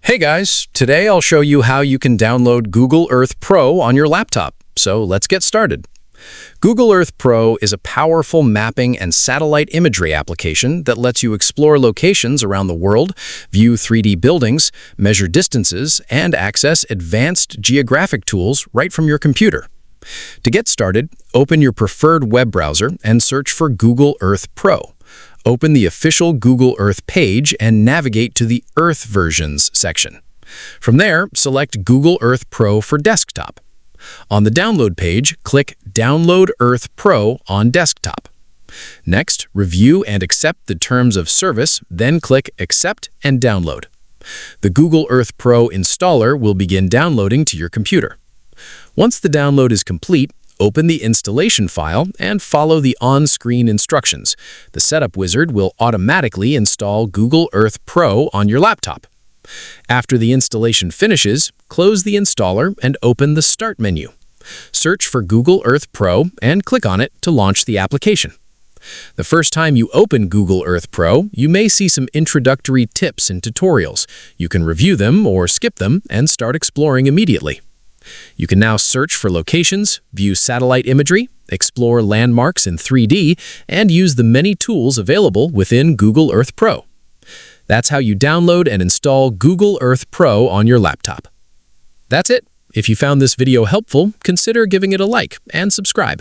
Hey guys, today I'll show you how you can download Google Earth Pro on your laptop. So let's get started. Google Earth Pro is a powerful mapping and satellite imagery application that lets you explore locations around the world, view 3D buildings, measure distances, and access advanced geographic tools right from your computer. To get started, open your preferred web browser and search for Google Earth Pro. Open the official Google Earth page and navigate to the Earth Versions section. From there, select Google Earth Pro for desktop. On the download page, click Download Earth Pro on desktop. Next, review and accept the terms of service, then click Accept and Download. The Google Earth Pro installer will begin downloading to your computer. Once the download is complete, open the installation file and follow the on-screen instructions. The setup wizard will automatically install Google Earth Pro on your laptop. After the installation finishes, close the installer and open the Start menu. Search for Google Earth Pro and click on it to launch the application. The first time you open Google Earth Pro, you may see some introductory tips and tutorials. You can review them or skip them and start exploring immediately. You can now search for locations, view satellite imagery, explore landmarks in 3D, and use the many tools available within Google Earth Pro. That's how you download and install Google Earth Pro on your laptop. That's it. If you found this video helpful, consider giving it a like and subscribe.